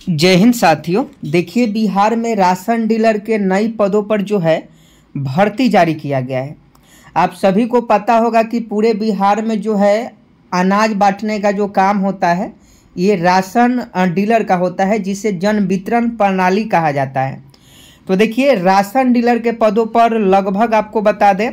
जय हिंद साथियों। देखिए, बिहार में राशन डीलर के नई पदों पर जो है भर्ती जारी किया गया है। आप सभी को पता होगा कि पूरे बिहार में जो है अनाज बांटने का जो काम होता है ये राशन डीलर का होता है, जिसे जन वितरण प्रणाली कहा जाता है। तो देखिए, राशन डीलर के पदों पर लगभग आपको बता दें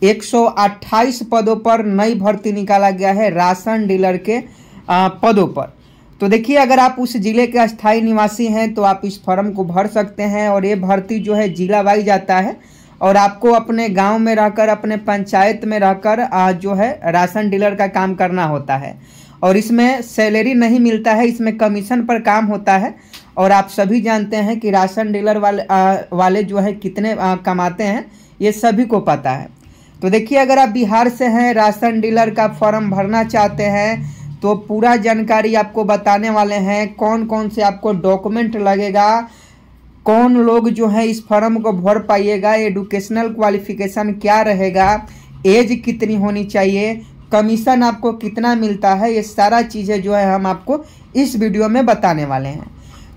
128 पदों पर नई भर्ती निकाला गया है राशन डीलर के पदों पर। तो देखिए, अगर आप उस ज़िले के अस्थायी निवासी हैं तो आप इस फॉर्म को भर सकते हैं और ये भर्ती जो है जिला वाइज आता है और आपको अपने गांव में रहकर, अपने पंचायत में रहकर जो है राशन डीलर का काम करना होता है। और इसमें सैलरी नहीं मिलता है, इसमें कमीशन पर काम होता है। और आप सभी जानते हैं कि राशन डीलर वाले जो है कितने कमाते हैं, ये सभी को पता है। तो देखिए, अगर आप बिहार से हैं, राशन डीलर का फॉर्म भरना चाहते हैं तो पूरा जानकारी आपको बताने वाले हैं। कौन कौन से आपको डॉक्यूमेंट लगेगा, कौन लोग जो है इस फॉर्म को भर पाइएगा, एजुकेशनल क्वालिफिकेशन क्या रहेगा, एज कितनी होनी चाहिए, कमीशन आपको कितना मिलता है, ये सारा चीज़ें जो है हम आपको इस वीडियो में बताने वाले हैं।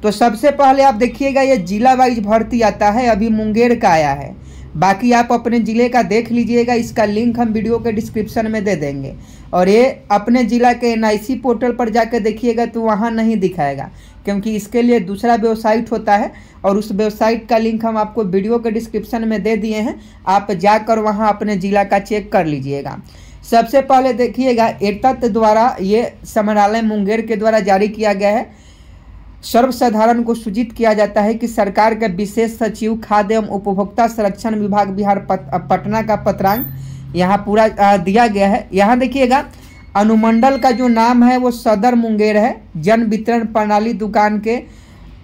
तो सबसे पहले आप देखिएगा, ये जिला वाइज भर्ती आता है। अभी मुंगेर का आया है, बाकी आप अपने ज़िले का देख लीजिएगा। इसका लिंक हम वीडियो के डिस्क्रिप्शन में दे देंगे। और ये अपने ज़िला के NIC पोर्टल पर जाकर देखिएगा तो वहाँ नहीं दिखाएगा, क्योंकि इसके लिए दूसरा वेबसाइट होता है और उस वेबसाइट का लिंक हम आपको वीडियो के डिस्क्रिप्शन में दे दिए हैं। आप जाकर वहाँ अपने ज़िला का चेक कर लीजिएगा। सबसे पहले देखिएगा, एतत् द्वारा ये समरालय मुंगेर के द्वारा जारी किया गया है। सर्वसाधारण को सूचित किया जाता है कि सरकार के विशेष सचिव खाद्य एवं उपभोक्ता संरक्षण विभाग बिहार पटना का पत्रांक यहाँ पूरा दिया गया है। यहाँ देखिएगा, अनुमंडल का जो नाम है वो सदर मुंगेर है। जन वितरण प्रणाली दुकान के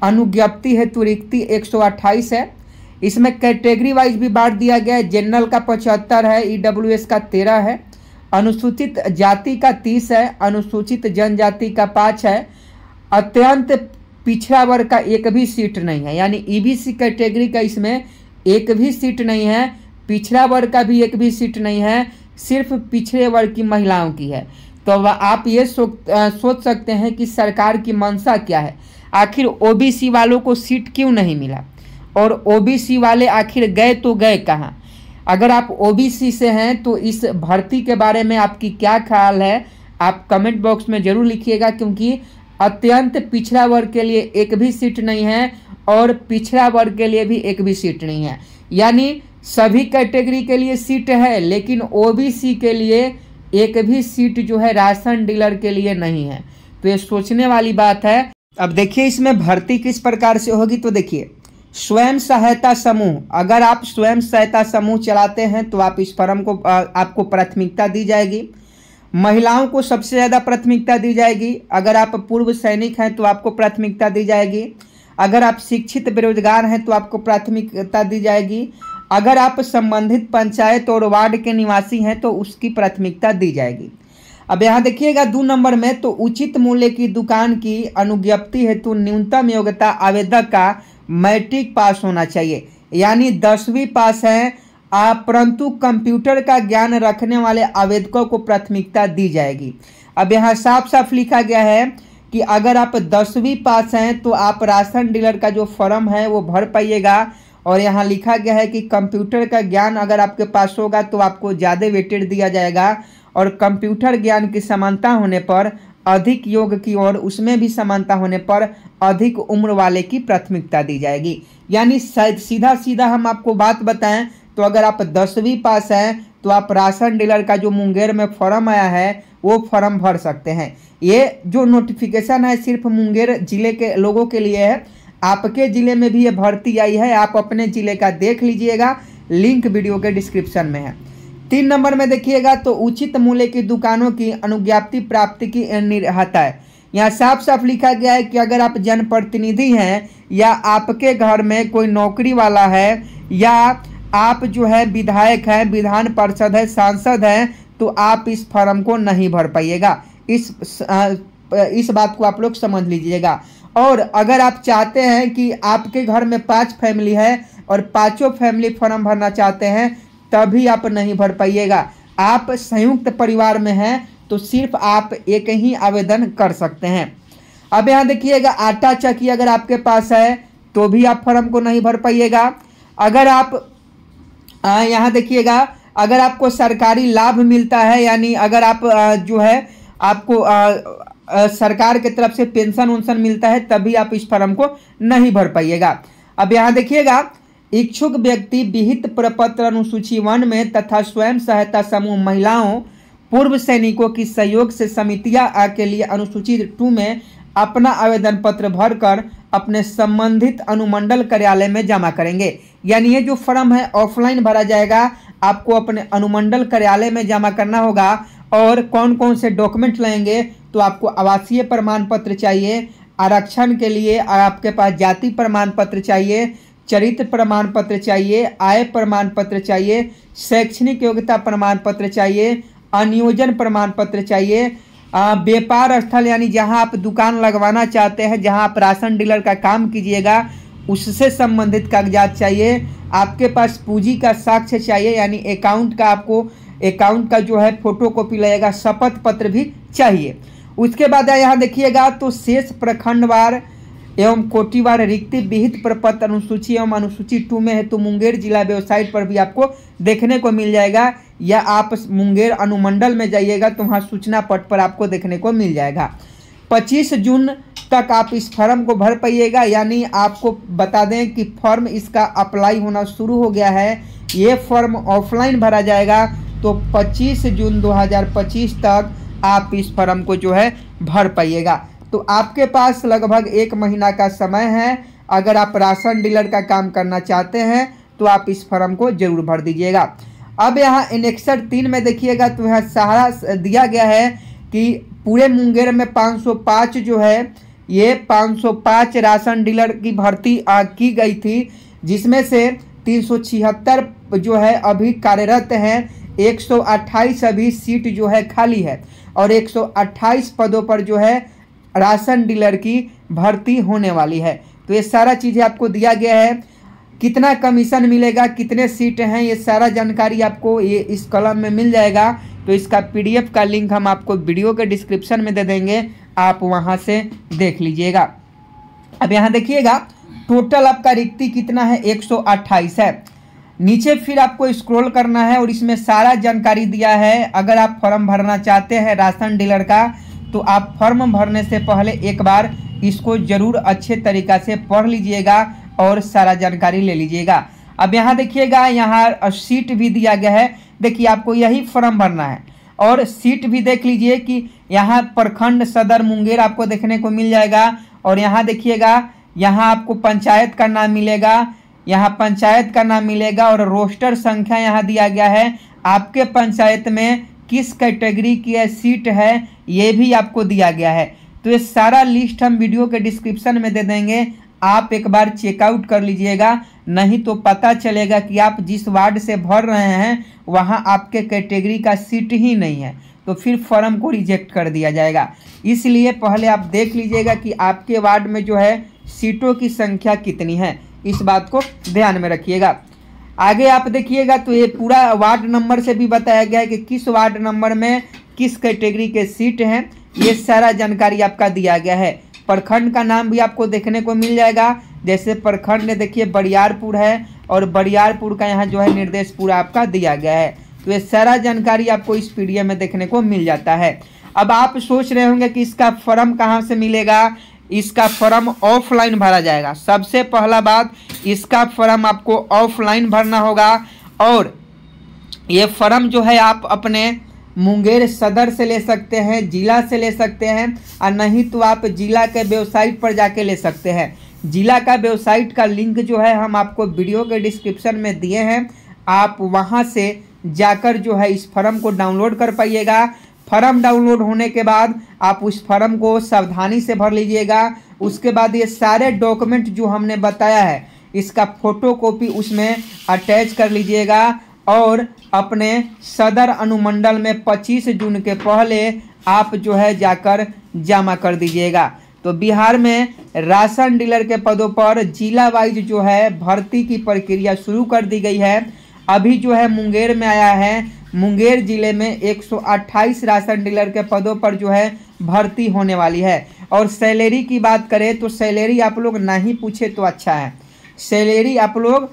अनुज्ञप्ति हेतु रिक्ति 128 है। इसमें कैटेगरी वाइज भी बांट दिया गया है। जनरल का 75 है, EWS का 13 है, अनुसूचित जाति का 30 है, अनुसूचित जनजाति का 5 है, अत्यंत पिछड़ा वर्ग का एक भी सीट नहीं है। यानी EBC कैटेगरी का इसमें एक भी सीट नहीं है, पिछड़ा वर्ग का भी एक भी सीट नहीं है, सिर्फ पिछड़े वर्ग की महिलाओं की है। तो आप ये सोच सकते हैं कि सरकार की मंशा क्या है। आखिर OBC वालों को सीट क्यों नहीं मिला और OBC वाले आखिर गए तो गए कहाँ। अगर आप OBC से हैं तो इस भर्ती के बारे में आपकी क्या ख्याल है, आप कमेंट बॉक्स में ज़रूर लिखिएगा। क्योंकि अत्यंत पिछड़ा वर्ग के लिए एक भी सीट नहीं है और पिछड़ा वर्ग के लिए भी एक भी सीट नहीं है। यानी सभी कैटेगरी के लिए सीट है, लेकिन OBC के लिए एक भी सीट जो है राशन डीलर के लिए नहीं है। तो ये सोचने वाली बात है। अब देखिए, इसमें भर्ती किस प्रकार से होगी। तो देखिए, स्वयं सहायता समूह, अगर आप स्वयं सहायता समूह चलाते हैं तो आप इस फॉर्म को आपको प्राथमिकता दी जाएगी। महिलाओं को सबसे ज़्यादा प्राथमिकता दी जाएगी। अगर आप पूर्व सैनिक हैं तो आपको प्राथमिकता दी जाएगी। अगर आप शिक्षित बेरोजगार हैं तो आपको प्राथमिकता दी जाएगी। अगर आप संबंधित पंचायत और वार्ड के निवासी हैं तो उसकी प्राथमिकता दी जाएगी। अब यहाँ देखिएगा 2 नंबर में, तो उचित मूल्य की दुकान की अनुज्ञप्ति हेतु न्यूनतम योग्यता आवेदक का मैट्रिक पास होना चाहिए। यानी 10वीं पास है, परंतु कंप्यूटर का ज्ञान रखने वाले आवेदकों को प्राथमिकता दी जाएगी। अब यहाँ साफ साफ लिखा गया है कि अगर आप 10वीं पास हैं तो आप राशन डीलर का जो फॉर्म है वो भर पाइएगा। और यहाँ लिखा गया है कि कंप्यूटर का ज्ञान अगर आपके पास होगा तो आपको ज़्यादा वेटेज दिया जाएगा। और कंप्यूटर ज्ञान की समानता होने पर अधिक योग की और उसमें भी समानता होने पर अधिक उम्र वाले की प्राथमिकता दी जाएगी। यानी सीधा सीधा हम आपको बात बताएं तो अगर आप 10वीं पास हैं तो आप राशन डीलर का जो मुंगेर में फॉर्म आया है वो फॉर्म भर सकते हैं। ये जो नोटिफिकेशन है सिर्फ मुंगेर जिले के लोगों के लिए है। आपके ज़िले में भी ये भर्ती आई है, आप अपने ज़िले का देख लीजिएगा, लिंक वीडियो के डिस्क्रिप्शन में है। 3 नंबर में देखिएगा, तो उचित मूल्य की दुकानों की अनुज्ञप्ति प्राप्ति की निर्हता है। यहाँ साफ साफ लिखा गया है कि अगर आप जनप्रतिनिधि हैं या आपके घर में कोई नौकरी वाला है या आप जो है विधायक हैं, विधान पार्षद है, सांसद हैं, तो आप इस फॉर्म को नहीं भर पाइएगा। इस बात को आप लोग समझ लीजिएगा। और अगर आप चाहते हैं कि आपके घर में 5 फैमिली है और 5 फैमिली फॉर्म भरना चाहते हैं, तभी आप नहीं भर पाइएगा। आप संयुक्त परिवार में हैं तो सिर्फ आप एक ही आवेदन कर सकते हैं। अब यहाँ देखिएगा आटा चक्की अगर आपके पास है तो भी आप फॉर्म को नहीं भर पाइएगा। अगर आप यहाँ देखिएगा अगर आपको सरकारी लाभ मिलता है, यानी अगर आप जो है आपको सरकार की तरफ से पेंशन उन्शन मिलता है, तभी आप इस फॉर्म को नहीं भर पाइएगा। अब यहाँ देखिएगा इच्छुक व्यक्ति विहित प्रपत्र अनुसूची 1 में तथा स्वयं सहायता समूह महिलाओं पूर्व सैनिकों की सहयोग से समितियां के लिए अनुसूची 2 में अपना आवेदन पत्र भरकर अपने संबंधित अनुमंडल कार्यालय में जमा करेंगे। यानी ये जो फॉर्म है ऑफलाइन भरा जाएगा, आपको अपने अनुमंडल कार्यालय में जमा करना होगा। और कौन कौन से डॉक्यूमेंट लेंगे, तो आपको आवासीय प्रमाण पत्र चाहिए, आरक्षण के लिए आपके पास जाति प्रमाण पत्र चाहिए, चरित्र प्रमाण पत्र चाहिए, आय प्रमाण पत्र चाहिए, शैक्षणिक योग्यता प्रमाण पत्र चाहिए, अनियोजन प्रमाण पत्र चाहिए, व्यापार स्थल यानी जहां आप दुकान लगवाना चाहते हैं, जहां आप राशन डीलर का काम कीजिएगा, उससे संबंधित कागजात चाहिए। आपके पास पूंजी का साक्ष्य चाहिए, यानी अकाउंट का आपको अकाउंट का जो है फोटोकॉपी लगेगा, शपथ पत्र भी चाहिए। उसके बाद यहाँ देखिएगा तो शेष प्रखंडवार एवं कोटिवार रिक्ति विहित प्रपत्र अनुसूची एवं अनुसूची 2 में है तो मुंगेर जिला वेबसाइट पर भी आपको देखने को मिल जाएगा, या आप मुंगेर अनुमंडल में जाइएगा तो वहाँ सूचना पट पर आपको देखने को मिल जाएगा। 25 जून तक आप इस फॉर्म को भर पाइएगा। यानी आपको बता दें कि फॉर्म इसका अप्लाई होना शुरू हो गया है। ये फॉर्म ऑफलाइन भरा जाएगा, तो 25 जून 2025 तक आप इस फॉर्म को जो है भर पाइएगा। तो आपके पास लगभग 1 महीना का समय है। अगर आप राशन डीलर का काम करना चाहते हैं तो आप इस फॉर्म को जरूर भर दीजिएगा। अब यहाँ एनेक्सर 3 में देखिएगा तो यहाँ सहारा दिया गया है कि पूरे मुंगेर में 505 जो है ये 505 राशन डीलर की भर्ती की गई थी, जिसमें से 376 जो है अभी कार्यरत हैं, 128 अभी सीट जो है खाली है और 128 पदों पर जो है राशन डीलर की भर्ती होने वाली है। तो ये सारा चीज़ें आपको दिया गया है, कितना कमीशन मिलेगा, कितने सीट हैं, ये सारा जानकारी आपको ये इस कॉलम में मिल जाएगा। तो इसका PDF का लिंक हम आपको वीडियो के डिस्क्रिप्शन में दे देंगे, आप वहां से देख लीजिएगा। अब यहाँ देखिएगा टोटल आपका रिक्ति कितना है, 128 है। नीचे फिर आपको स्क्रॉल करना है और इसमें सारा जानकारी दिया है। अगर आप फॉर्म भरना चाहते हैं राशन डीलर का, तो आप फॉर्म भरने से पहले एक बार इसको जरूर अच्छे तरीक़ा से पढ़ लीजिएगा और सारा जानकारी ले लीजिएगा। अब यहाँ देखिएगा यहाँ सीट भी दिया गया है। देखिए आपको यही फॉर्म भरना है और सीट भी देख लीजिए कि यहाँ प्रखंड सदर मुंगेर आपको देखने को मिल जाएगा। और यहाँ देखिएगा यहाँ आपको पंचायत का नाम मिलेगा, यहाँ पंचायत का नाम मिलेगा और रोस्टर संख्या यहाँ दिया गया है। आपके पंचायत में किस कैटेगरी की सीट है ये भी आपको दिया गया है। तो ये सारा लिस्ट हम वीडियो के डिस्क्रिप्शन में दे देंगे, आप एक बार चेकआउट कर लीजिएगा, नहीं तो पता चलेगा कि आप जिस वार्ड से भर रहे हैं वहाँ आपके कैटेगरी का सीट ही नहीं है, तो फिर फॉर्म को रिजेक्ट कर दिया जाएगा। इसलिए पहले आप देख लीजिएगा कि आपके वार्ड में जो है सीटों की संख्या कितनी है, इस बात को ध्यान में रखिएगा। आगे आप देखिएगा तो ये पूरा वार्ड नंबर से भी बताया गया है कि किस वार्ड नंबर में किस कैटेगरी के सीट हैं, ये सारा जानकारी आपका दिया गया है। प्रखंड का नाम भी आपको देखने को मिल जाएगा, जैसे प्रखंड देखिए बरियारपुर है और बरियारपुर का यहाँ जो है निर्देश पूरा आपका दिया गया है। तो ये सारा जानकारी आपको इस PDF में देखने को मिल जाता है। अब आप सोच रहे होंगे कि इसका फॉर्म कहाँ से मिलेगा, इसका फॉर्म ऑफलाइन भरा जाएगा। सबसे पहला बात, इसका फॉर्म आपको ऑफलाइन भरना होगा और ये फॉर्म जो है आप अपने मुंगेर सदर से ले सकते हैं, जिला से ले सकते हैं, और नहीं तो आप जिला के वेबसाइट पर जाके ले सकते हैं। जिला का वेबसाइट का लिंक जो है हम आपको वीडियो के डिस्क्रिप्शन में दिए हैं, आप वहां से जाकर जो है इस फॉर्म को डाउनलोड कर पाइएगा। फॉर्म डाउनलोड होने के बाद आप उस फॉर्म को सावधानी से भर लीजिएगा। उसके बाद ये सारे डॉक्यूमेंट जो हमने बताया है इसका फोटोकॉपी उसमें अटैच कर लीजिएगा और अपने सदर अनुमंडल में 25 जून के पहले आप जो है जाकर जमा कर दीजिएगा। तो बिहार में राशन डीलर के पदों पर जिला वाइज जो है भर्ती की प्रक्रिया शुरू कर दी गई है। अभी जो है मुंगेर में आया है, मुंगेर जिले में 128 राशन डीलर के पदों पर जो है भर्ती होने वाली है। और सैलरी की बात करें तो सैलरी आप लोग नहीं पूछे तो अच्छा है। सैलरी आप लोग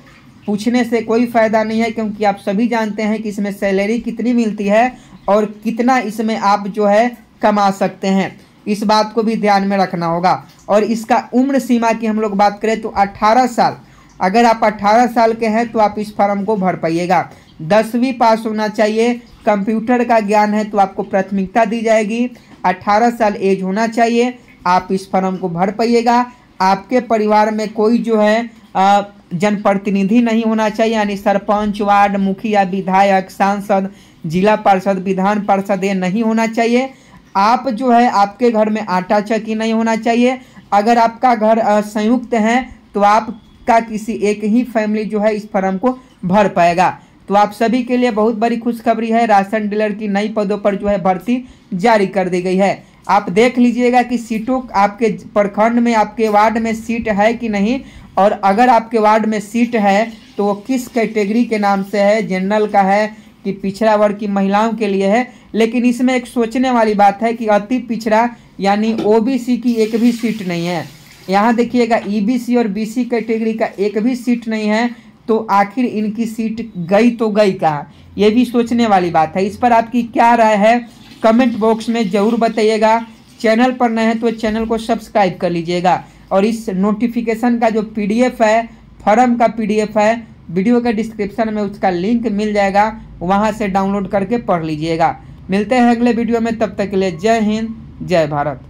पूछने से कोई फ़ायदा नहीं है, क्योंकि आप सभी जानते हैं कि इसमें सैलरी कितनी मिलती है और कितना इसमें आप जो है कमा सकते हैं। इस बात को भी ध्यान में रखना होगा। और इसका उम्र सीमा की हम लोग बात करें तो 18 साल, अगर आप 18 साल के हैं तो आप इस फॉर्म को भर पाइएगा। 10वीं पास होना चाहिए, कंप्यूटर का ज्ञान है तो आपको प्राथमिकता दी जाएगी। 18 साल एज होना चाहिए, आप इस फॉर्म को भर पाइएगा। आपके परिवार में कोई जो है जनप्रतिनिधि नहीं होना चाहिए, यानी सरपंच, वार्ड मुखिया, विधायक, सांसद, जिला पार्षद, विधान पार्षद ये नहीं होना चाहिए। आप जो है आपके घर में आटा चक्की नहीं होना चाहिए। अगर आपका घर संयुक्त है तो आपका किसी एक ही फैमिली जो है इस फॉर्म को भर पाएगा। तो आप सभी के लिए बहुत बड़ी खुशखबरी है, राशन डीलर की नई पदों पर जो है भर्ती जारी कर दी गई है। आप देख लीजिएगा कि सीटों आपके प्रखंड में, आपके वार्ड में सीट है कि नहीं, और अगर आपके वार्ड में सीट है तो वो किस कैटेगरी के नाम से है, जनरल का है कि पिछड़ा वर्ग की महिलाओं के लिए है। लेकिन इसमें एक सोचने वाली बात है कि अति पिछड़ा यानी ओबीसी की एक भी सीट नहीं है। यहाँ देखिएगा ईबीसी और बीसी कैटेगरी का एक भी सीट नहीं है, तो आखिर इनकी सीट गई तो गई कहाँ, ये भी सोचने वाली बात है। इस पर आपकी क्या राय है कमेंट बॉक्स में ज़रूर बताइएगा। चैनल पर नए हैं तो चैनल को सब्सक्राइब कर लीजिएगा। और इस नोटिफिकेशन का जो पीडीएफ है, फॉर्म का पीडीएफ है, वीडियो के डिस्क्रिप्शन में उसका लिंक मिल जाएगा, वहां से डाउनलोड करके पढ़ लीजिएगा। मिलते हैं अगले वीडियो में, तब तक के लिए जय हिंद, जय भारत।